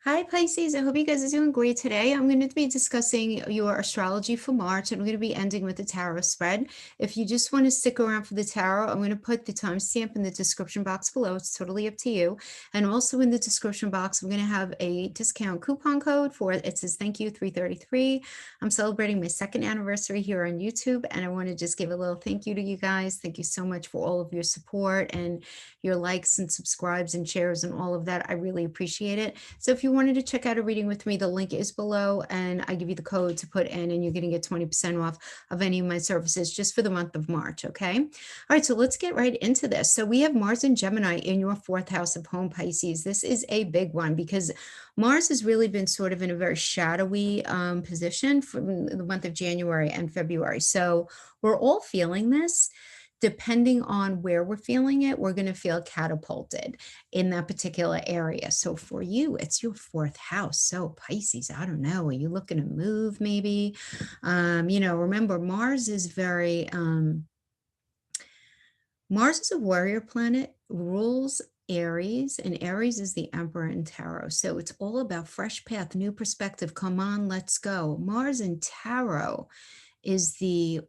Hi Pisces, I hope you guys are doing great today. I'm going to be discussing your astrology for March, and I'm going to be ending with the tarot spread. If you just want to stick around for the tarot, I'm going to put the timestamp in the description box below. It's totally up to you. And also in the description box, I'm going to have a discount coupon code for it. It says thank you 333. I'm celebrating my second anniversary here on YouTube, and I want to just give a little thank you to you guys. Thank you so much for all of your support and your likes and subscribes and shares and all of that. I really appreciate it. So if you wanted to check out a reading with me, the link is below, and I give you the code to put in, and you're going to get 20% off of any of my services just for the month of March. Okay. All right. So let's get right into this. So we have Mars and Gemini in your fourth house of home, Pisces. This is a big one because Mars has really been sort of in a very shadowy position for the month of January and February. So we're all feeling this. Depending on where we're feeling it, we're going to feel catapulted in that particular area. So for you, it's your fourth house. So Pisces, I don't know, are you looking to move maybe? Remember Mars is Mars is a warrior planet, rules Aries, and Aries is the emperor in tarot. So it's all about fresh path, new perspective. Come on, let's go. Mars in tarot is the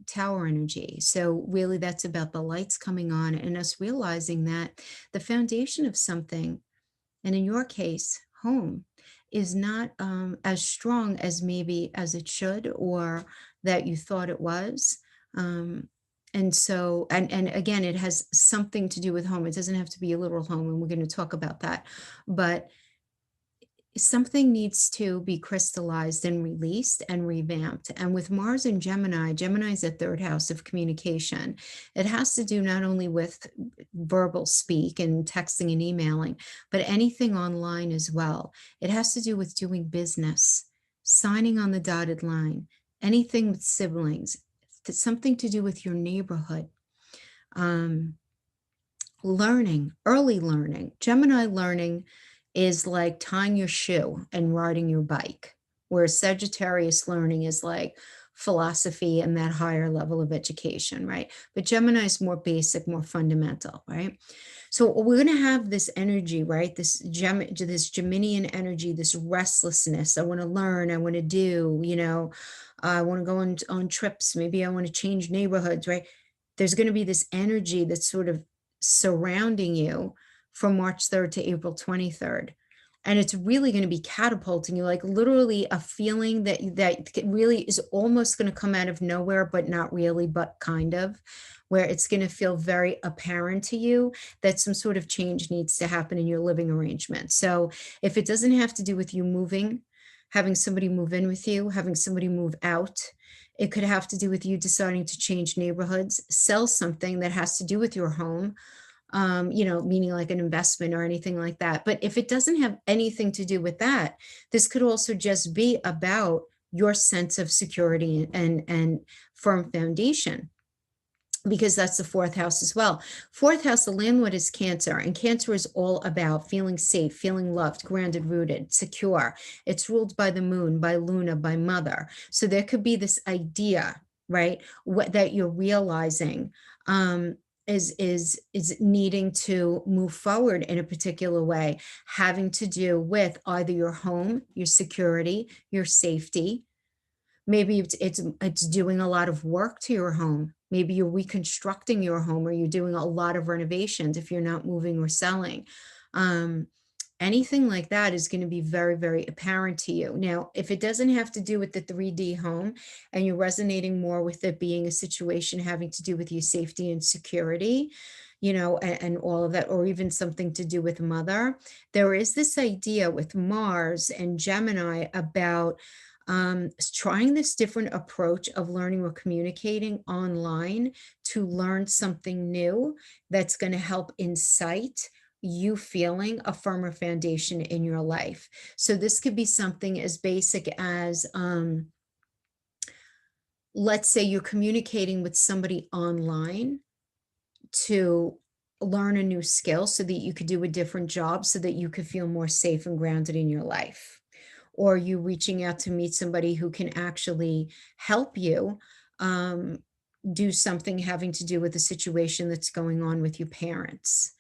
tower energy. So really that's about the lights coming on and us realizing that the foundation of something, and in your case, home, is not as strong as maybe as it should or that you thought it was. And again, it has something to do with home. It doesn't have to be a literal home, and we're going to talk about that. But something needs to be crystallized and released and revamped. And with Mars and Gemini, Gemini is the third house of communication. It has to do not only with verbal speak and texting and emailing, but anything online as well. It has to do with doing business, signing on the dotted line, anything with siblings, something to do with your neighborhood. Learning, early learning. Gemini learning is like tying your shoe and riding your bike, whereas Sagittarius learning is like philosophy and that higher level of education, right? But Gemini is more basic, more fundamental, right? So we're going to have this energy, right? This Geminian energy, this restlessness. I want to learn, I want to do, I want to go on trips. Maybe I want to change neighborhoods, right? There's going to be this energy that's sort of surrounding you from March 3rd to April 23rd. And it's really going to be catapulting you, like literally a feeling that really is almost going to come out of nowhere, but not really, but kind of, where it's going to feel very apparent to you that some sort of change needs to happen in your living arrangement. So if it doesn't have to do with you moving, having somebody move in with you, having somebody move out, it could have to do with you deciding to change neighborhoods, sell something that has to do with your home, meaning like an investment or anything like that. But if it doesn't have anything to do with that, this could also just be about your sense of security and firm foundation, because that's the fourth house as well. Fourth house, the landlord is Cancer, and Cancer is all about feeling safe, feeling loved, grounded, rooted, secure. It's ruled by the moon, by Luna, by mother. So there could be this idea, right, that you're realizing is needing to move forward in a particular way, having to do with either your home, your security, your safety. Maybe it's doing a lot of work to your home. Maybe you're reconstructing your home, or you're doing a lot of renovations if you're not moving or selling. Um, Anything like that is going to be very, very apparent to you. Now, if it doesn't have to do with the 3D home and you're resonating more with it being a situation having to do with your safety and security, and all of that, or even something to do with mother, there is this idea with Mars and Gemini about trying this different approach of learning or communicating online to learn something new that's going to help incite you feeling a firmer foundation in your life. So this could be something as basic as, let's say you're communicating with somebody online to learn a new skill so that you could do a different job so that you could feel more safe and grounded in your life, or you reaching out to meet somebody who can actually help you do something having to do with the situation that's going on with your parents.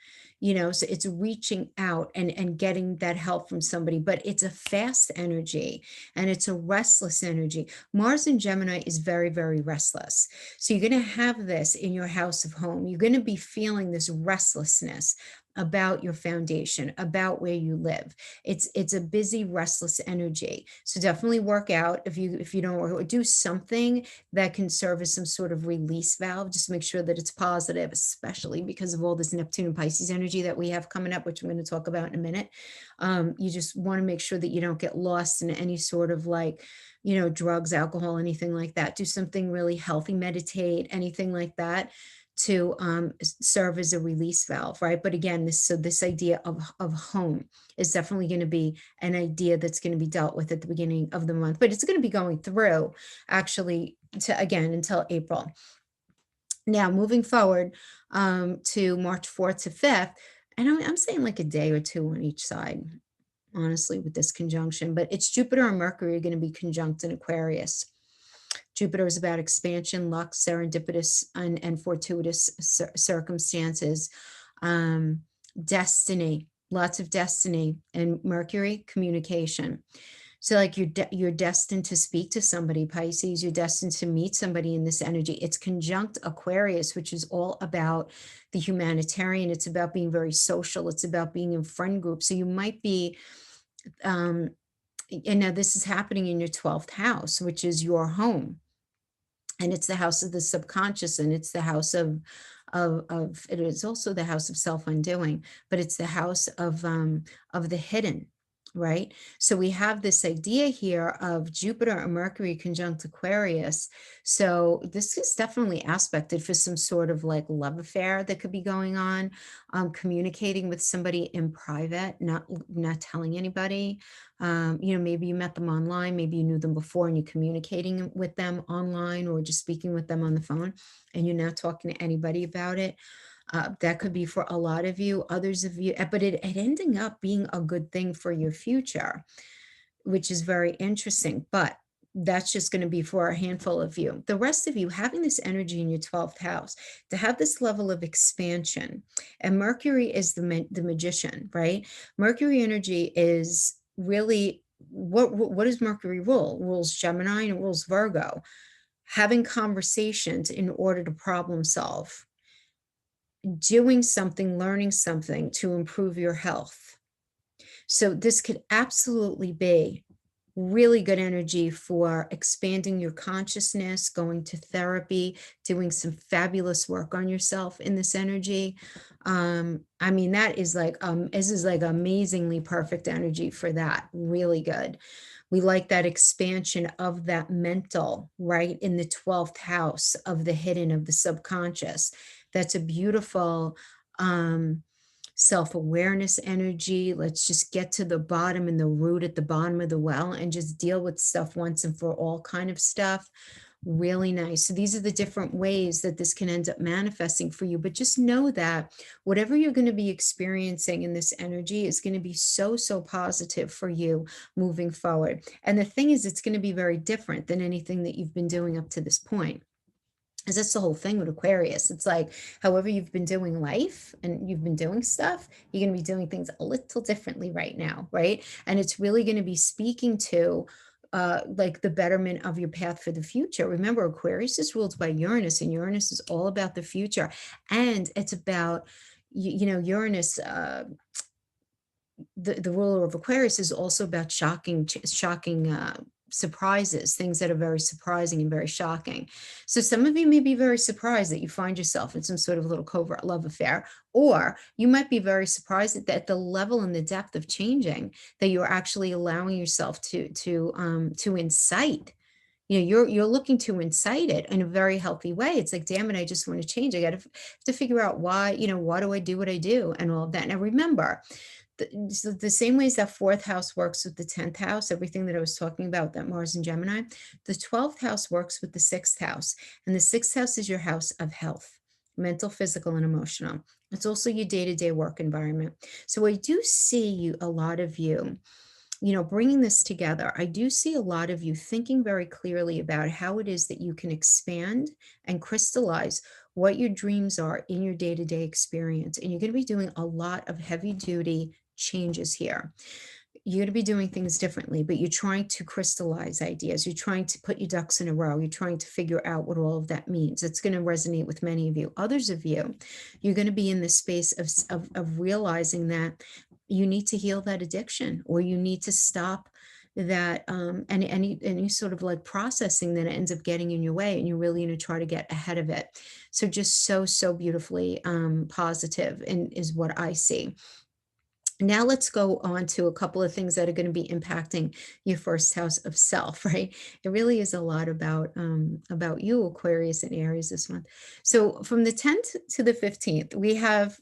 So it's reaching out and getting that help from somebody, but it's a fast energy and it's a restless energy. Mars in Gemini is very, very restless. So you're going to have this in your house of home. You're going to be feeling this restlessness about your foundation, about where you live. It's a busy, restless energy. So definitely work out. If you don't work, or do something that can serve as some sort of release valve. Just make sure that it's positive, especially because of all this Neptune and Pisces energy that we have coming up, which I'm going to talk about in a minute. You just want to make sure that you don't get lost in any sort of like, drugs, alcohol, anything like that. Do something really healthy, meditate, anything like that to serve as a release valve, right? But again, this idea of home is definitely going to be an idea that's going to be dealt with at the beginning of the month, but it's going to be going through actually to again until April. Now, moving forward to March 4th to 5th, and I'm saying like a day or two on each side, honestly, with this conjunction, but it's Jupiter and Mercury are going to be conjunct in Aquarius. Jupiter is about expansion, luck, serendipitous, and fortuitous circumstances, destiny, lots of destiny, and Mercury, communication. So, like you're destined to speak to somebody, Pisces. You're destined to meet somebody in this energy. It's conjunct Aquarius, which is all about the humanitarian. It's about being very social. It's about being in friend groups. So you might be, and now this is happening in your 12th house, which is your home, and it's the house of the subconscious, and it's the house of it is also the house of self-undoing, but it's the house of the hidden, right? So we have this idea here of Jupiter and Mercury conjunct Aquarius. So this is definitely aspected for some sort of like love affair that could be going on, communicating with somebody in private, not telling anybody. Maybe you met them online, maybe you knew them before and you're communicating with them online or just speaking with them on the phone and you're not talking to anybody about it. That could be for a lot of you, others of you, but it ending up being a good thing for your future, which is very interesting. But that's just going to be for a handful of you. The rest of you having this energy in your 12th house to have this level of expansion. And Mercury is the magician, right? Mercury energy is really what does Mercury rule? Rules Gemini and it rules Virgo. Having conversations in order to problem solve, doing something, learning something to improve your health. So this could absolutely be really good energy for expanding your consciousness, going to therapy, doing some fabulous work on yourself in this energy. I mean, this is like amazingly perfect energy for that. Really good. We like that expansion of that mental, right, in the 12th house of the hidden, of the subconscious. That's a beautiful self-awareness energy. Let's just get to the bottom and the root at the bottom of the well and just deal with stuff once and for all kind of stuff. Really nice. So these are the different ways that this can end up manifesting for you. But just know that whatever you're going to be experiencing in this energy is going to be so, so positive for you moving forward. And the thing is, it's going to be very different than anything that you've been doing up to this point. Because that's the whole thing with Aquarius. It's like, however you've been doing life and you've been doing stuff, you're going to be doing things a little differently right now, right? And it's really going to be speaking to like the betterment of your path for the future. Remember, Aquarius is ruled by Uranus, and Uranus is all about the future. And it's about, Uranus, the ruler of Aquarius is also about shocking surprises, things that are very surprising and very shocking. So some of you may be very surprised that you find yourself in some sort of little covert love affair, or you might be very surprised at the level and the depth of changing that you're actually allowing yourself to incite. You're looking to incite it in a very healthy way. It's like, damn it, I just want to change. I got to figure out why, why do I do what I do and all of that. Now remember, the same ways that fourth house works with the 10th house, everything that I was talking about, that Mars and Gemini, the 12th house works with the 6th house. And the 6th house is your house of health, mental, physical, and emotional. It's also your day-to-day work environment. So I do see a lot of you, bringing this together. I do see a lot of you thinking very clearly about how it is that you can expand and crystallize what your dreams are in your day-to-day experience. And you're going to be doing a lot of heavy duty changes here. You're going to be doing things differently, but you're trying to crystallize ideas. You're trying to put your ducks in a row. You're trying to figure out what all of that means. It's going to resonate with many of you. Others of you, you're going to be in this space of realizing that you need to heal that addiction, or you need to stop that any sort of like processing that ends up getting in your way, and you're really going to try to get ahead of it. So just so beautifully positive, and is what I see. Now let's go on to a couple of things that are going to be impacting your first house of self, right? It really is a lot about you, Aquarius and Aries this month. So from the 10th to the 15th, we have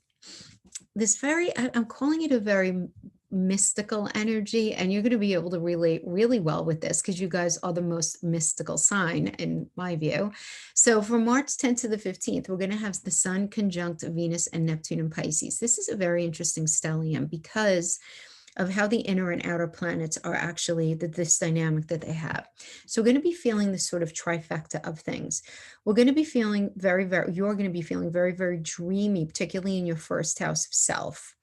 this I'm calling it a very mystical energy, and you're going to be able to relate really well with this because you guys are the most mystical sign in my view. So from March 10th to the 15th, we're going to have the Sun conjunct Venus and Neptune in Pisces. This is a very interesting stellium because of how the inner and outer planets are actually this dynamic that they have. So we're going to be feeling this sort of trifecta of things. We're going to be feeling you're going to be feeling very dreamy, particularly in your first house of self.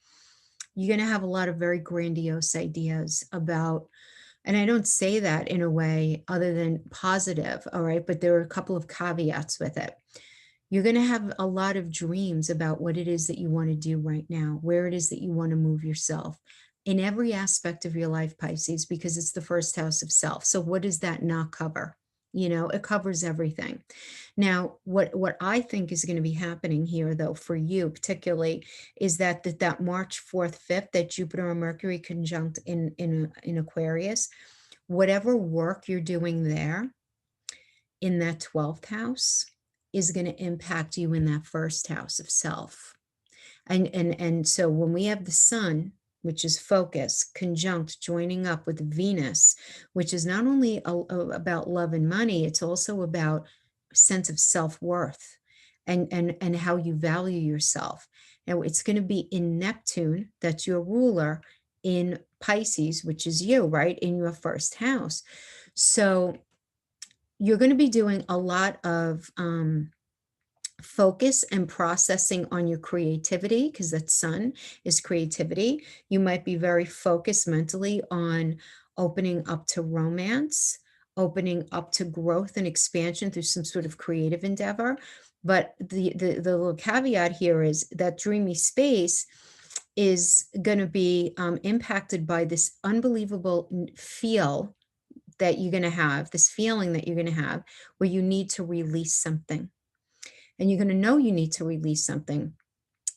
You're going to have a lot of very grandiose ideas about, and I don't say that in a way other than positive, all right, but there are a couple of caveats with it. You're going to have a lot of dreams about what it is that you want to do right now, where it is that you want to move yourself in every aspect of your life, Pisces, because it's the first house of self. So what does that not cover? It covers everything. Now, what I think is going to be happening here, though, for you particularly, is that March 4th, 5th, that Jupiter and Mercury conjunct in Aquarius, whatever work you're doing there in that 12th house is going to impact you in that first house of self. And so when we have the Sun, which is focus, conjunct, joining up with Venus, which is not only about love and money, it's also about a sense of self-worth and how you value yourself. Now, it's going to be in Neptune, that's your ruler, in Pisces, which is you, right, in your first house. So you're going to be doing a lot of focus and processing on your creativity, because that Sun is creativity. You might be very focused mentally on opening up to romance, opening up to growth and expansion through some sort of creative endeavor. But the little caveat here is that dreamy space is going to be impacted by this unbelievable feel that you're going to have, this feeling that you're going to have, where you need to release something. And you're going to know you need to release something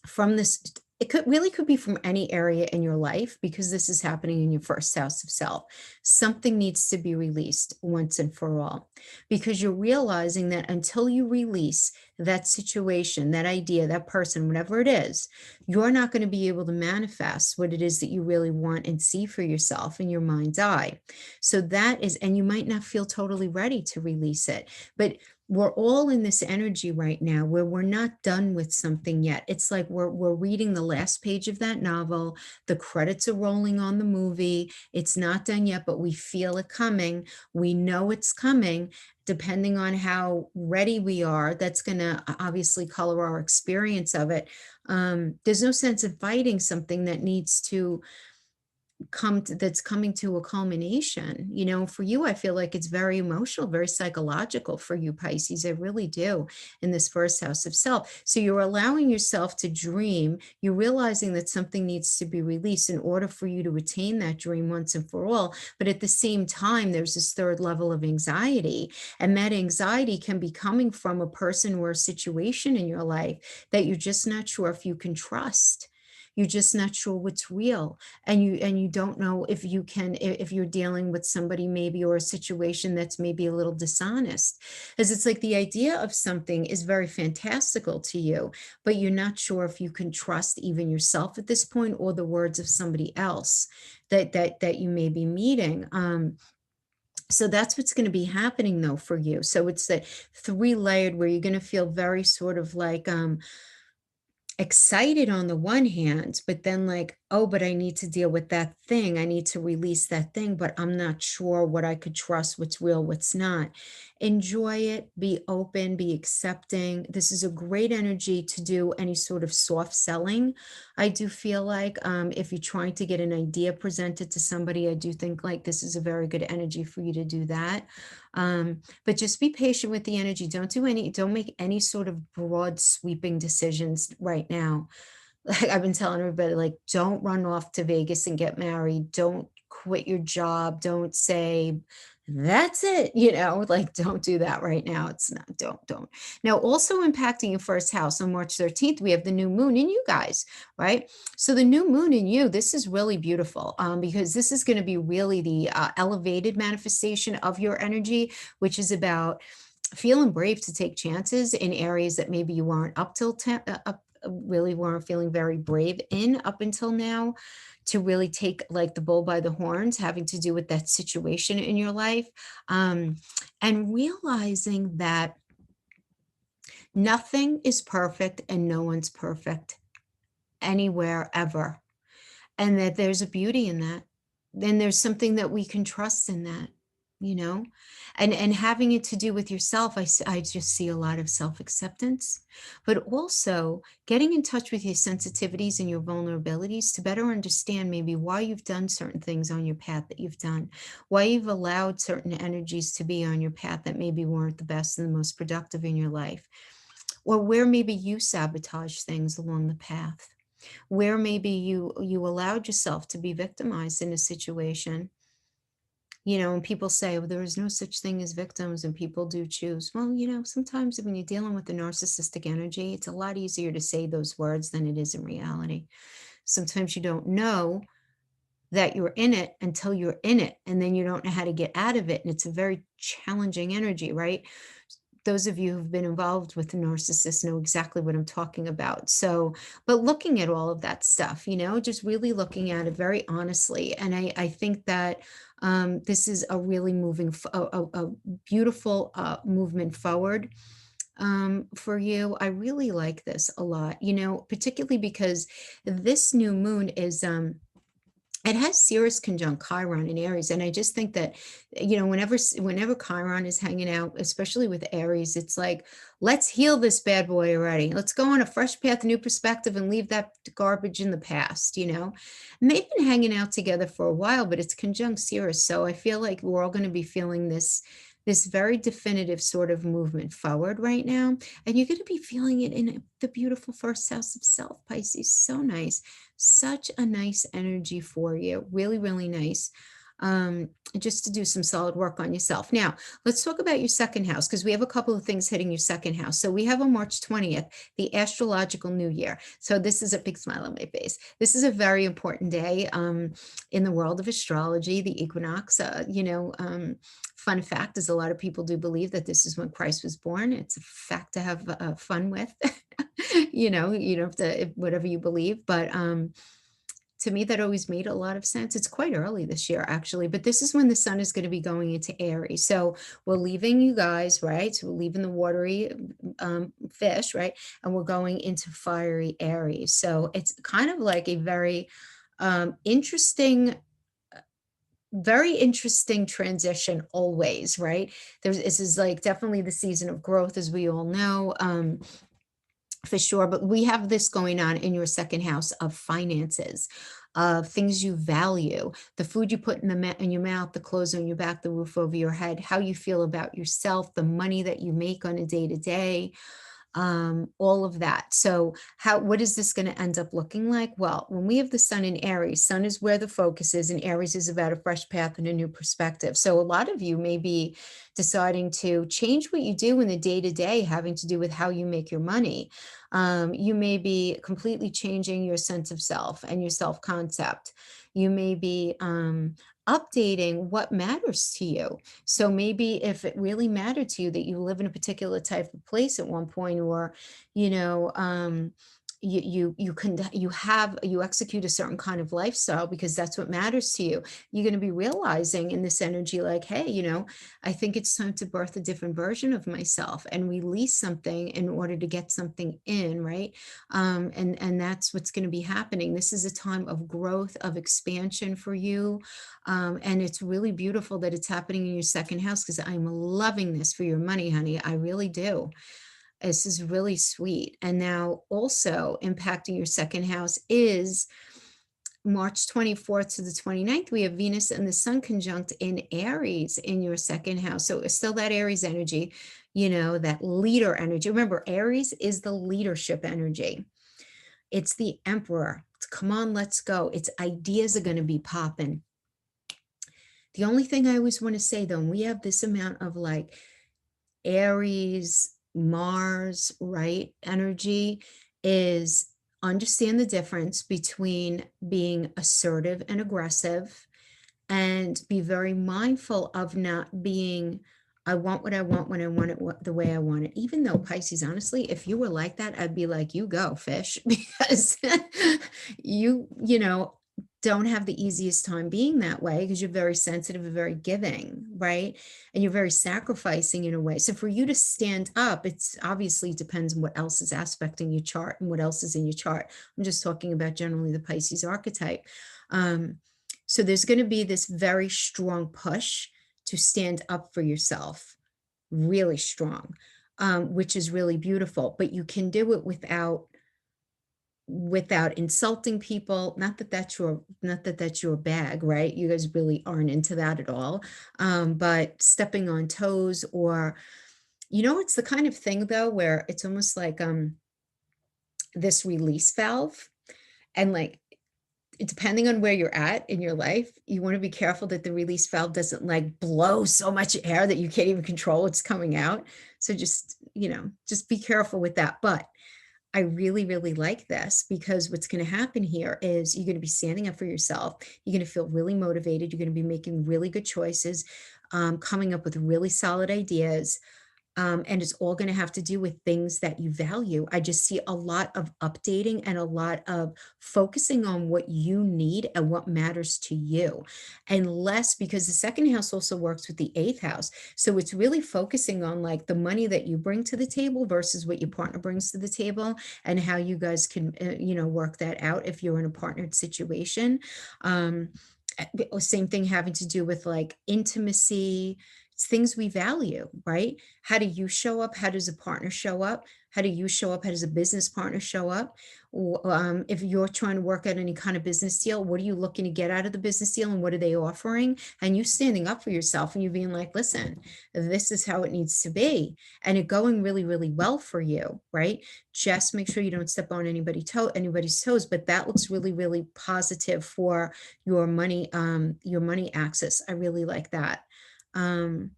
from this. It could be from any area in your life, because this is happening in your first house of self. Something needs to be released once and for all, because you're realizing that until you release that situation, that idea, that person, whatever it is, you're not going to be able to manifest what it is that you really want and see for yourself in your mind's eye. So that is, and you might not feel totally ready to release it, but we're all in this energy right now where we're not done with something yet. It's like we're reading the last page of that novel. The credits are rolling on the movie. It's not done yet, but we feel it coming. We know it's coming. Depending on how ready we are, that's going to obviously color our experience of it. There's no sense of fighting something that needs to that's coming to a culmination. For you, I feel like it's very emotional, very psychological for you, Pisces. I really do, in this first house of self. So you're allowing yourself to dream. You're realizing that something needs to be released in order for you to attain that dream once and for all. But at the same time, there's this third level of anxiety, and that anxiety can be coming from a person or a situation in your life that you're just not sure if you can trust. You're just not sure what's real, and you don't know if you can, if you're dealing with somebody maybe, or a situation that's maybe a little dishonest, as it's like the idea of something is very fantastical to you, but you're not sure if you can trust even yourself at this point, or the words of somebody else that you may be meeting. So that's what's going to be happening though for you. So it's that three-layered, where you're going to feel very sort of like excited on the one hand, but then like, oh, but I need to deal with that thing. I need to release that thing, but I'm not sure what I could trust, what's real, what's not. Enjoy it, be open, be accepting. This is a great energy to do any sort of soft selling. I do feel like if you're trying to get an idea presented to somebody, I do think like this is a very good energy for you to do that. But just be patient with the energy. Don't make any sort of broad sweeping decisions right now. Like, I've been telling everybody, like, don't run off to Vegas and get married. Don't quit your job. Don't say, that's it, like, don't do that right now. It's not, don't. Now, also impacting your first house on March 13th, we have the new moon in you guys, right? So the new moon in you, this is really beautiful because this is going to be really the elevated manifestation of your energy, which is about feeling brave to take chances in areas that maybe you weren't up till really weren't feeling very brave in up until now, to really take like the bull by the horns, having to do with that situation in your life, um, and realizing that nothing is perfect and no one's perfect anywhere ever, and that there's a beauty in that. Then there's something that we can trust in that, you know? And having it to do with yourself, I just see a lot of self-acceptance, but also getting in touch with your sensitivities and your vulnerabilities to better understand maybe why you've done certain things on your path that you've done, why you've allowed certain energies to be on your path that maybe weren't the best and the most productive in your life, or where maybe you sabotage things along the path, where maybe you allowed yourself to be victimized in a situation, and people say, well, there is no such thing as victims and people do choose. Well, sometimes when you're dealing with the narcissistic energy, it's a lot easier to say those words than it is in reality. Sometimes you don't know that you're in it until you're in it, and then you don't know how to get out of it, and it's a very challenging energy, right? Those of you who've been involved with the narcissist know exactly what I'm talking about. So, but looking at all of that stuff, just really looking at it very honestly. And I think that this is a really a beautiful movement forward for you. I really like this a lot, particularly because this new moon is, it has Sirius conjunct Chiron in Aries, and I just think that, whenever Chiron is hanging out, especially with Aries, it's like, let's heal this bad boy already. Let's go on a fresh path, new perspective, and leave that garbage in the past. And they've been hanging out together for a while, but it's conjunct Sirius, so I feel like we're all going to be feeling this very definitive sort of movement forward right now, and you're going to be feeling it in the beautiful first house of self, Pisces. So nice. Such a nice energy for you. Really, really nice. Just to do some solid work on yourself. Now, let's talk about your second house, because we have a couple of things hitting your second house. So we have on March 20th, the astrological new year. So this is a big smile on my face. This is a very important day in the world of astrology, the equinox. Fun fact is a lot of people do believe that this is when Christ was born. It's a fact to have fun with. You don't have to, whatever you believe, but to me, that always made a lot of sense. It's quite early this year, actually, but this is when the sun is going to be going into Aries. So we're leaving you guys, right? So we're leaving the watery fish, right? And we're going into fiery Aries. So it's kind of like a interesting very interesting transition always, right? This is like definitely the season of growth, as we all know. For sure, but we have this going on in your second house of finances, of things you value, the food you put in your mouth, the clothes on your back, the roof over your head, how you feel about yourself, the money that you make on a day to day, all of that. So what is this going to end up looking like? Well, when we have the sun in Aries, sun is where the focus is, and Aries is about a fresh path and a new perspective. So a lot of you may be deciding to change what you do in the day to day, having to do with how you make your money. You may be completely changing your sense of self and your self concept. You may be updating what matters to you. So maybe if it really mattered to you that you live in a particular type of place at one point, or, you know, um, you execute a certain kind of lifestyle because that's what matters to you. You're going to be realizing in this energy, like, hey, I think it's time to birth a different version of myself and release something in order to get something in, right? And that's what's going to be happening. This is a time of growth, of expansion for you. And it's really beautiful that it's happening in your second house, because I'm loving this for your money, honey. I really do. This is really sweet. And now also impacting your second house is March 24th to the 29th. We have Venus and the Sun conjunct in Aries in your second house. So it's still that Aries energy, that leader energy. Remember, Aries is the leadership energy. It's the emperor. It's, come on, let's go. Its ideas are going to be popping. The only thing I always want to say, though, and we have this amount of like Aries, Mars, right, energy, is understand the difference between being assertive and aggressive, and be very mindful of not being, I want what I want when I want it the way I want it. Even though, Pisces, honestly, if you were like that, I'd be like, you go, fish, because you don't have the easiest time being that way, because you're very sensitive and very giving, right? And you're very sacrificing in a way. So for you to stand up, it's obviously depends on what else is aspecting your chart and what else is in your chart. I'm just talking about generally the Pisces archetype. So there's going to be this very strong push to stand up for yourself, really strong, which is really beautiful. But you can do it without insulting people. Not that that's your bag, right? You guys really aren't into that at all. But stepping on toes, or it's the kind of thing, though, where it's almost like this release valve, and like, depending on where you're at in your life, you want to be careful that the release valve doesn't like blow so much air that you can't even control what's coming out. So just be careful with that. But I really, really like this, because what's going to happen here is you're going to be standing up for yourself. You're going to feel really motivated. You're going to be making really good choices, coming up with really solid ideas. And it's all going to have to do with things that you value. I just see a lot of updating and a lot of focusing on what you need and what matters to you, and less, because the second house also works with the eighth house. So it's really focusing on like the money that you bring to the table versus what your partner brings to the table, and how you guys can, work that out if you're in a partnered situation. Same thing having to do with like intimacy. It's things we value, right? How do you show up? How does a partner show up? How do you show up? How does a business partner show up? If you're trying to work out any kind of business deal, what are you looking to get out of the business deal, and what are they offering? And you standing up for yourself, and you being like, listen, this is how it needs to be. And it going really, really well for you, right? Just make sure you don't step on anybody's toes, but that looks really, really positive for your money access. I really like that. Um,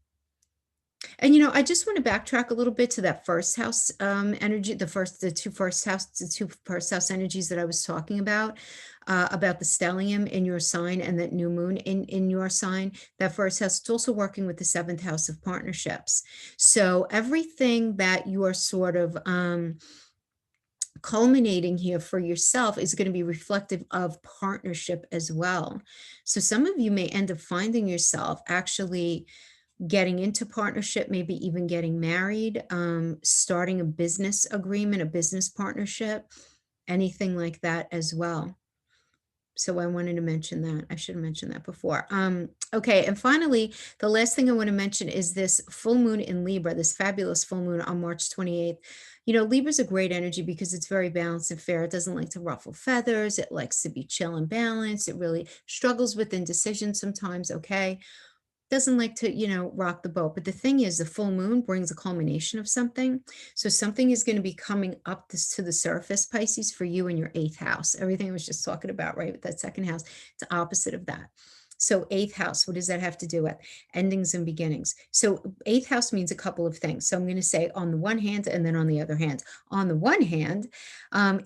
and I just want to backtrack a little bit to that first house energy, the two first house energies that I was talking about the stellium in your sign and that new moon in your sign. That first house, it's also working with the seventh house of partnerships. So everything that you are sort of culminating here for yourself is going to be reflective of partnership as well. So some of you may end up finding yourself actually getting into partnership, maybe even getting married, starting a business agreement, a business partnership, anything like that as well. So I wanted to mention that. I should have mentioned that before. Okay, and finally, the last thing I want to mention is this full moon in Libra, this fabulous full moon on March 28th. Libra's a great energy because it's very balanced and fair. It doesn't like to ruffle feathers. It likes to be chill and balanced. It really struggles with indecision sometimes, okay? Doesn't like to, rock the boat. But the thing is, the full moon brings a culmination of something. So something is going to be coming up to the surface, Pisces, for you in your eighth house. Everything I was just talking about, right, with that second house, it's opposite of that. So eighth house, what does that have to do with? Endings and beginnings. So eighth house means a couple of things. So I'm going to say on the one hand, and then on the other hand. On the one hand,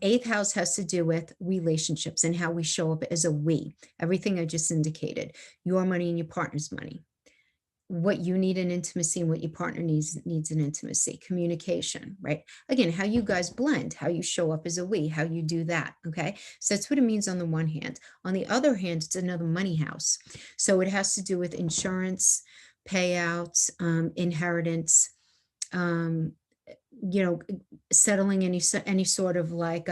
eighth house has to do with relationships and how we show up as a we. Everything I just indicated, your money and your partner's money. what you need in intimacy and what your partner needs in intimacy. Communication, right? Again, how you guys blend, how you show up as a we, how you do that. Okay. So that's what it means on the one hand. On the other hand, it's another money house. So it has to do with insurance, payouts, inheritance, um, you know, settling any sort of like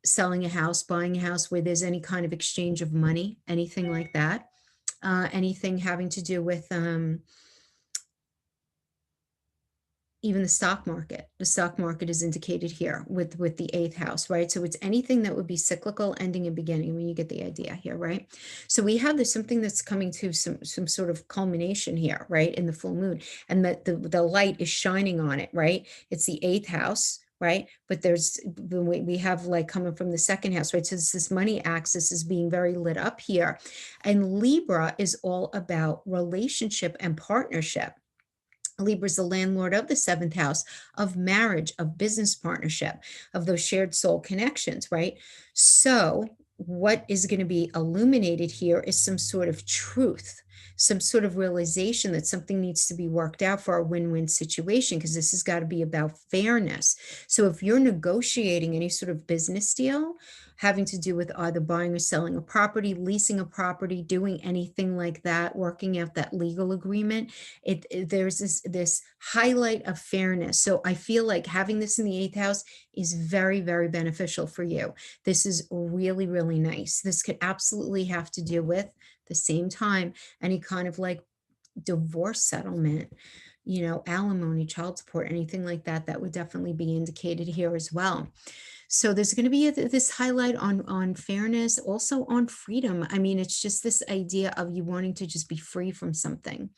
selling a house, buying a house where there's any kind of exchange of money, anything like that. Anything having to do with even the stock market. The stock market is indicated here with the eighth house, right? So it's anything that would be cyclical, ending and beginning. I mean, you get the idea here, right? So we have this something that's coming to some sort of culmination here, right, in the full moon, and that the light is shining on it, right? It's the eighth house, right? But we have like coming from the second house, right? So this money axis is being very lit up here, and Libra is all about relationship and partnership. Libra is the landlord of the seventh house, of marriage, of business partnership, of those shared soul connections, right? So, what is going to be illuminated here is some sort of truth, some sort of realization that something needs to be worked out for a win-win situation, because this has got to be about fairness. So, if you're negotiating any sort of business deal, having to do with either buying or selling a property, leasing a property, doing anything like that, working out that legal agreement, there's this highlight of fairness. So I feel like having this in the eighth house is very, very beneficial for you. This is really, really nice. This could absolutely have to do with, the same time, any kind of like divorce settlement, alimony, child support, anything like that, that would definitely be indicated here as well. So there's going to be this highlight on fairness, also on freedom. I mean, it's just this idea of you wanting to just be free from something.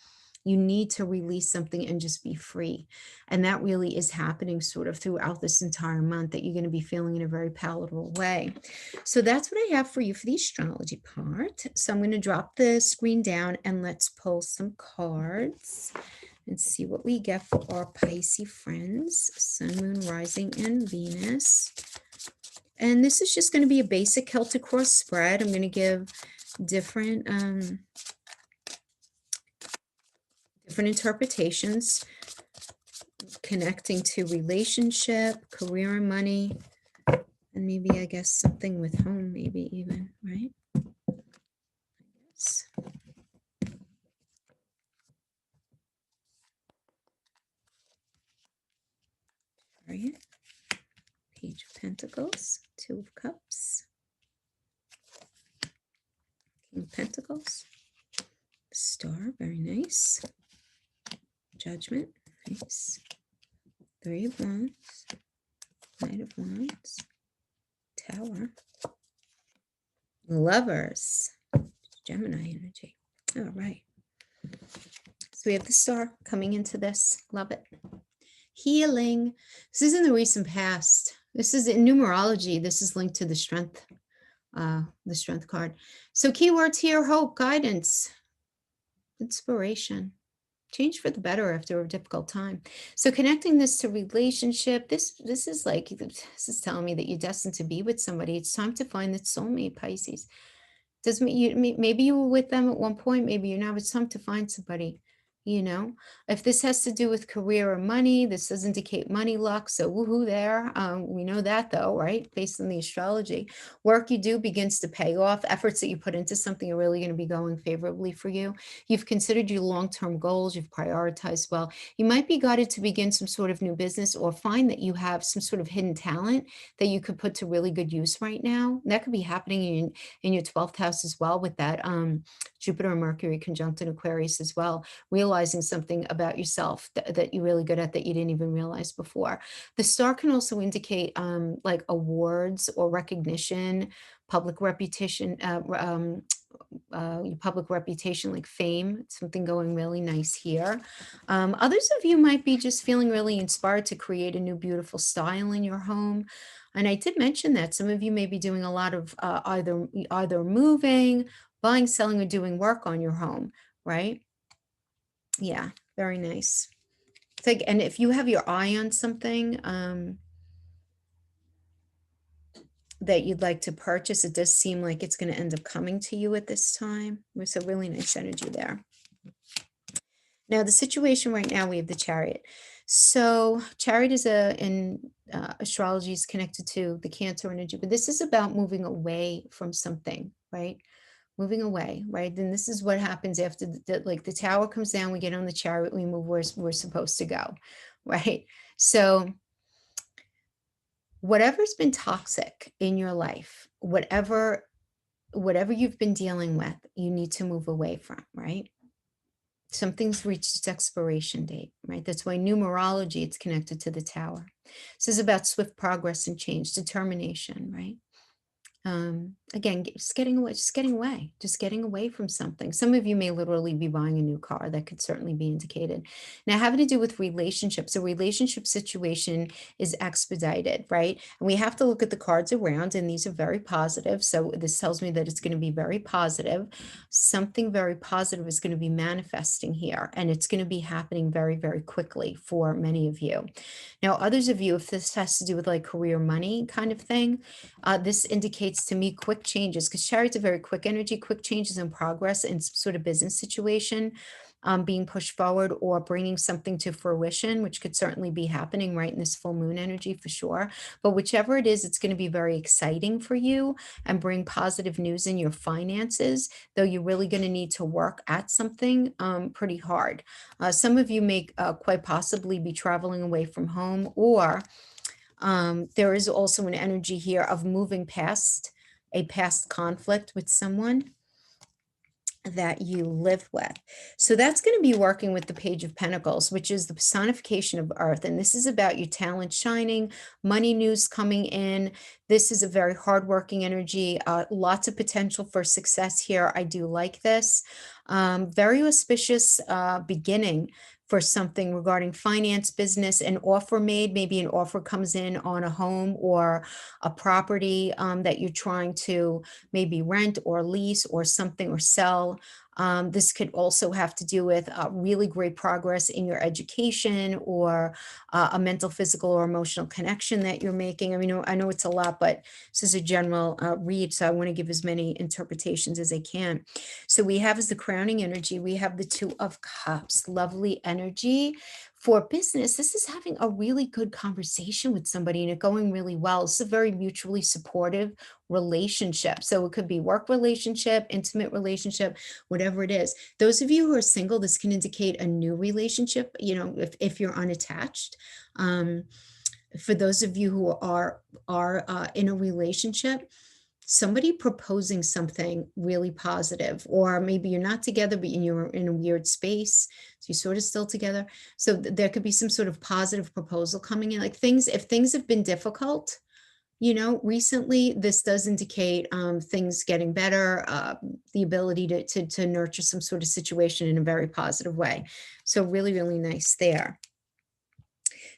You need to release something and just be free. And that really is happening sort of throughout this entire month, that you're going to be feeling in a very palatable way. So that's what I have for you for the astrology part. So I'm going to drop the screen down and let's pull some cards and see what we get for our Pisces friends, Sun, Moon, Rising, and Venus. And this is just going to be a basic Celtic cross spread. I'm going to give different interpretations connecting to relationship, career, and money, and maybe, I guess, something with home, maybe even, right? Yes. Chariot, Page of Pentacles, Two of Cups, King of Pentacles, Star, very nice, Judgment, nice, Three of Wands, Knight of Wands, Tower, Lovers, Gemini energy. All right. So we have the Star coming into this. Love it. Healing. This is in the recent past. This is in numerology. This is linked to the Strength card. So keywords here: hope, guidance, inspiration, change for the better after a difficult time. So connecting this to relationship, this is telling me that you're destined to be with somebody. It's time to find that soulmate, Pisces. Doesn't mean maybe you were with them at one point, maybe you're not. It's time to find somebody. If this has to do with career or money, this does indicate money luck. So woohoo there. We know that though, right? Based on the astrology. Work you do begins to pay off. Efforts that you put into something are really going to be going favorably for you. You've considered your long-term goals. You've prioritized well. You might be guided to begin some sort of new business, or find that you have some sort of hidden talent that you could put to really good use right now. That could be happening in your 12th house as well, with that Jupiter and Mercury conjunct in Aquarius as well. Realizing something about yourself that you're really good at that you didn't even realize before. The Star can also indicate like awards or recognition, public reputation, your public reputation, like fame, something going really nice here. Others of you might be just feeling really inspired to create a new beautiful style in your home. And I did mention that some of you may be doing a lot of either moving, buying, selling, or doing work on your home, right? Yeah, very nice. It's like, and if you have your eye on something, that you'd like to purchase. It does seem like it's going to end up coming to you at this time. There's a really nice energy there. Now, the situation right now, we have the Chariot. So, Chariot is in astrology is connected to the Cancer energy, but this is about moving away from something, right? Moving away, right? Then this is what happens after like the tower comes down. We get on the Chariot, we move where we're supposed to go, right? So, whatever's been toxic in your life, whatever you've been dealing with, you need to move away from, right? Something's reached its expiration date, right? That's why numerology, it's connected to the tower. This is about swift progress and change, determination, right? Again, just getting away from something. Some of you may literally be buying a new car. That could certainly be indicated. Now, having to do with relationships, a relationship situation is expedited, right? And we have to look at the cards around, and these are very positive. So this tells me that it's going to be very positive. Something very positive is going to be manifesting here, and it's going to be happening very, very quickly for many of you. Now, others of you, if this has to do with like career, money kind of thing, this indicates to me quick changes, because Chariot's a very quick energy, quick changes in progress in some sort of business situation, being pushed forward or bringing something to fruition, which could certainly be happening right in this full moon energy for sure. But whichever it is, it's going to be very exciting for you and bring positive news in your finances, though you're really going to need to work at something pretty hard. Some of you may quite possibly be traveling away from home, or there is also an energy here of moving past a past conflict with someone that you live with. So that's going to be working with the Page of Pentacles, which is the personification of Earth. And this is about your talent shining, money news coming in. This is a very hardworking energy, lots of potential for success here. I do like this. Very auspicious beginning for something regarding finance, business, an offer made, maybe an offer comes in on a home or a property that you're trying to maybe rent or lease or something or sell. This could also have to do with really great progress in your education, or a mental, physical, or emotional connection that you're making. I mean, I know it's a lot, but this is a general read, so I want to give as many interpretations as I can. So we have as the crowning energy, we have the Two of Cups, lovely energy. For business, this is having a really good conversation with somebody and it going really well. It's a very mutually supportive relationship. So it could be work relationship, intimate relationship, whatever it is. Those of you who are single, this can indicate a new relationship, you know, if you're unattached. For those of you who are in a relationship, somebody proposing something really positive, or maybe you're not together, but you're in a weird space, so you're sort of still together. So there could be some sort of positive proposal coming in, like if things have been difficult, you know, recently, this does indicate things getting better, the ability to nurture some sort of situation in a very positive way. So really, really nice there.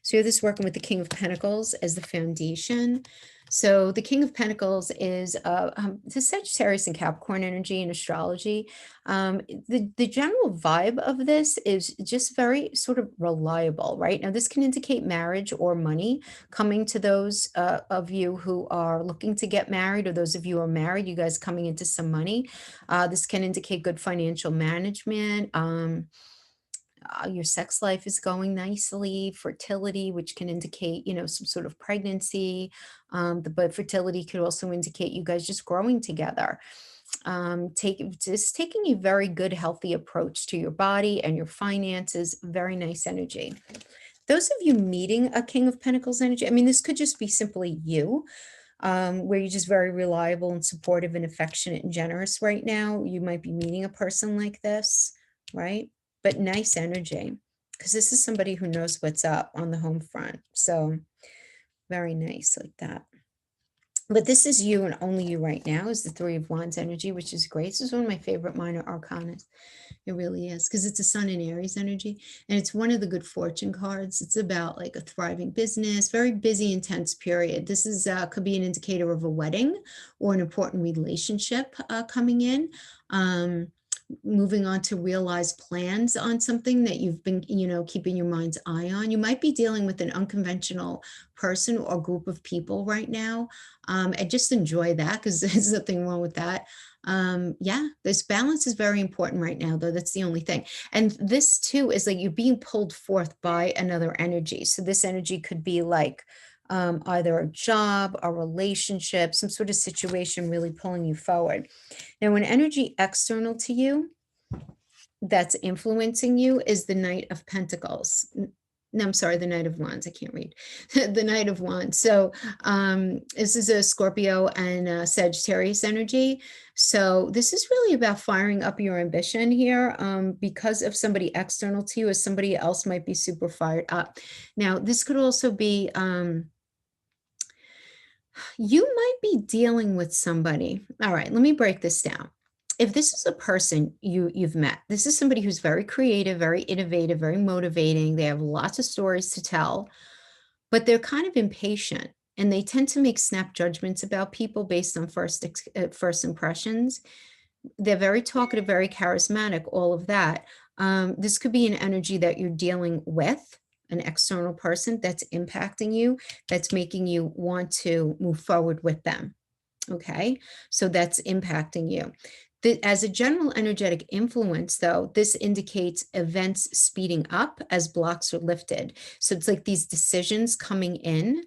So you're this working with the King of Pentacles as the foundation. So the King of Pentacles is the Sagittarius and Capricorn energy in astrology. The general vibe of this is just very sort of reliable, right? Now, this can indicate marriage or money coming to those of you who are looking to get married, or those of you who are married, you guys coming into some money. This can indicate good financial management. Your sex life is going nicely, fertility, which can indicate, you know, some sort of pregnancy. But fertility could also indicate you guys just growing together. Taking a very good, healthy approach to your body and your finances. Very nice energy. Those of you meeting a King of Pentacles energy, I mean, this could just be simply you, where you're just very reliable and supportive and affectionate and generous right now. You might be meeting a person like this, right? But nice energy, because this is somebody who knows what's up on the home front. So very nice like that. But this is you and only you right now, is the Three of Wands energy, which is great. This is one of my favorite minor arcanas. It really is, because it's a Sun and Aries energy, and it's one of the good fortune cards. It's about like a thriving business, very busy, intense period. This is could be an indicator of a wedding or an important relationship coming in. moving on to realize plans on something that you've been, keeping your mind's eye on. You might be dealing with an unconventional person or group of people right now. And just enjoy that because there's nothing wrong with that. Yeah, this balance is very important right now, though. That's the only thing. And this too is like you're being pulled forth by another energy. So this energy could be like either a job, a relationship, some sort of situation really pulling you forward. Now, an energy external to you that's influencing you is the Knight of Pentacles. No, I'm sorry, the Knight of Wands. I can't read. The Knight of Wands. So this is a Scorpio and a Sagittarius energy. So this is really about firing up your ambition here because of somebody external to you, as somebody else might be super fired up. Now, this could also be you might be dealing with somebody. All right, let me break this down. If this is a person you've met, this is somebody who's very creative, very innovative, very motivating. They have lots of stories to tell, but they're kind of impatient and they tend to make snap judgments about people based on first impressions. They're very talkative, very charismatic, all of that. This could be an energy that you're dealing with, an external person that's impacting you, that's making you want to move forward with them. Okay, so that's impacting you. As a general energetic influence, though, this indicates events speeding up as blocks are lifted. So it's like these decisions coming in,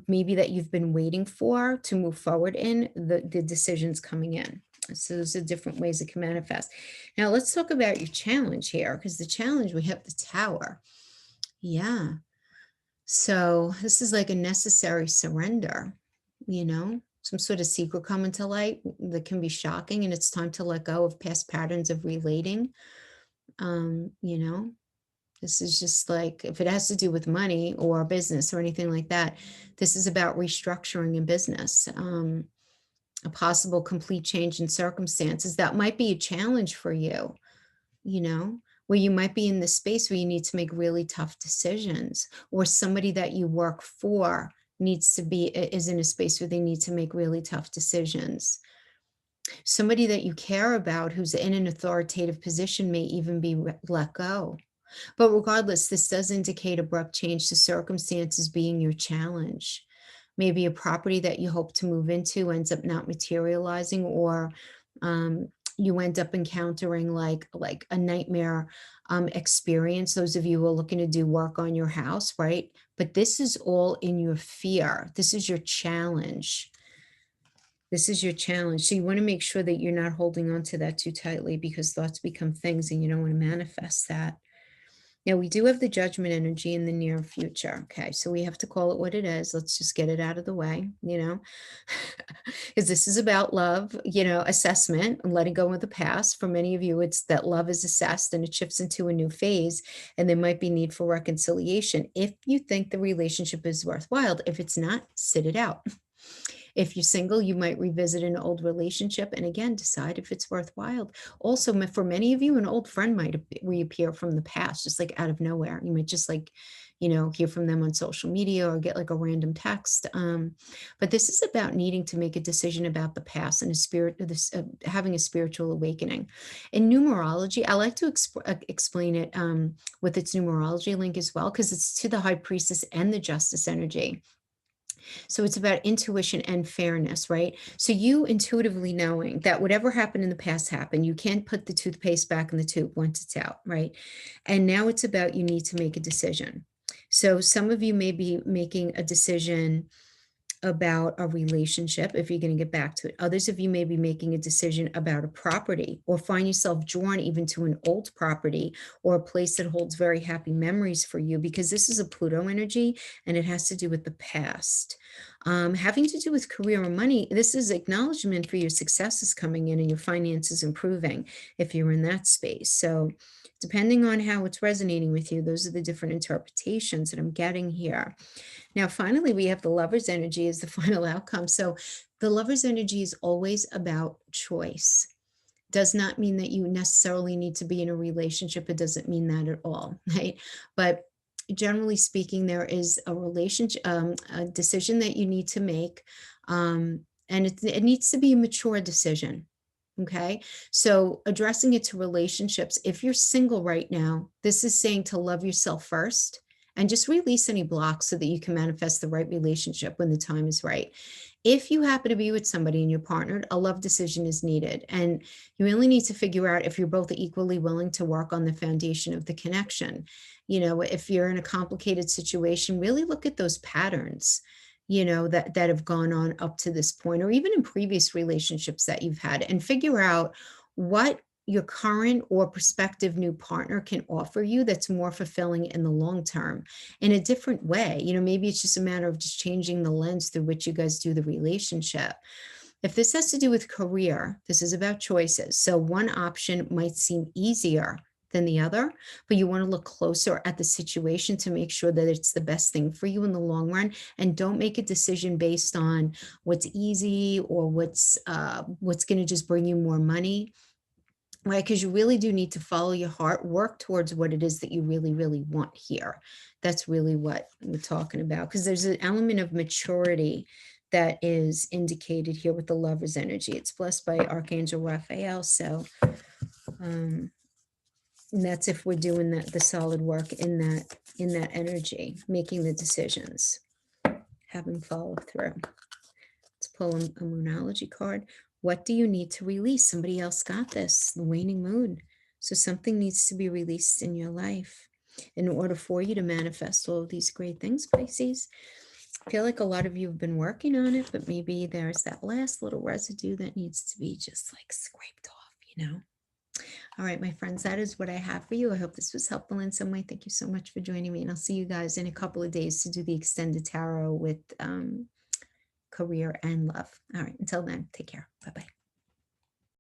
maybe that you've been waiting for to move forward in, the decisions coming in. So those are different ways it can manifest. Now let's talk about your challenge here, because the challenge, we have the Tower. Yeah. So this is like a necessary surrender, some sort of secret coming to light that can be shocking, and it's time to let go of past patterns of relating. Um, you know, this is just like if it has to do with money or business or anything like that, this is about restructuring in business. A possible complete change in circumstances that might be a challenge for you, you know, where you might be in the space where you need to make really tough decisions, or somebody that you work for is in a space where they need to make really tough decisions. Somebody that you care about who's in an authoritative position may even be let go. But regardless, this does indicate abrupt change to circumstances being your challenge. Maybe a property that you hope to move into ends up not materializing, or you end up encountering like a nightmare experience. Those of you who are looking to do work on your house, right? But this is all in your fear. This is your challenge. This is your challenge. So you want to make sure that you're not holding on to that too tightly, because thoughts become things and you don't want to manifest that. Now, we do have the Judgment energy in the near future. Okay, so we have to call it what it is. Let's just get it out of the way, because this is about love, assessment and letting go of the past. For many of you, it's that love is assessed and it shifts into a new phase, and there might be need for reconciliation if you think the relationship is worthwhile. If it's not, sit it out. If you're single, you might revisit an old relationship and again decide if it's worthwhile. Also, for many of you, an old friend might reappear from the past, just like out of nowhere. You might just hear from them on social media or get like a random text. But this is about needing to make a decision about the past and having a spiritual awakening. In numerology, I like to explain it with its numerology link as well, because it's to the High Priestess and the Justice energy. So it's about intuition and fairness, right? So you intuitively knowing that whatever happened in the past happened. You can't put the toothpaste back in the tube once it's out, right? And now it's about you need to make a decision. So some of you may be making a decision about a relationship, if you're going to get back to it. Others of you may be making a decision about a property, or find yourself drawn even to an old property or a place that holds very happy memories for you, because this is a Pluto energy and it has to do with the past. Having to do with career or money, this is acknowledgement for your successes coming in and your finances improving if you're in that space. So depending on how it's resonating with you, those are the different interpretations that I'm getting here. Now, finally, we have the Lover's energy as the final outcome. So the Lover's energy is always about choice. Does not mean that you necessarily need to be in a relationship. It doesn't mean that at all, right? But generally speaking, there is a relationship, a decision that you need to make. And it needs to be a mature decision. Okay. So addressing it to relationships, if you're single right now, this is saying to love yourself first and just release any blocks so that you can manifest the right relationship when the time is right. If you happen to be with somebody and you're partnered, a love decision is needed. And you really need to figure out if you're both equally willing to work on the foundation of the connection. If you're in a complicated situation, really look at those patterns that have gone on up to this point, or even in previous relationships that you've had, and figure out what your current or prospective new partner can offer you that's more fulfilling in the long term in a different way. Maybe it's just a matter of just changing the lens through which you guys do the relationship. If this has to do with career, this is about choices. So one option might seem easier than the other, but you want to look closer at the situation to make sure that it's the best thing for you in the long run. And don't make a decision based on what's easy or what's going to just bring you more money. Right, because you really do need to follow your heart, work towards what it is that you really, really want here. That's really what we're talking about, because there's an element of maturity that is indicated here with the Lover's energy. It's blessed by Archangel Raphael. So, um, and that's if we're doing the solid work in that energy, making the decisions, having follow through. Let's pull a moonology card. What do you need to release? Somebody else got this, the waning moon. So something needs to be released in your life in order for you to manifest all of these great things, Pisces. I feel like a lot of you have been working on it, but maybe there's that last little residue that needs to be just like scraped off. All right, my friends, that is what I have for you. I hope this was helpful in some way. Thank you so much for joining me. And I'll see you guys in a couple of days to do the extended tarot with career and love. All right, until then, take care. Bye-bye.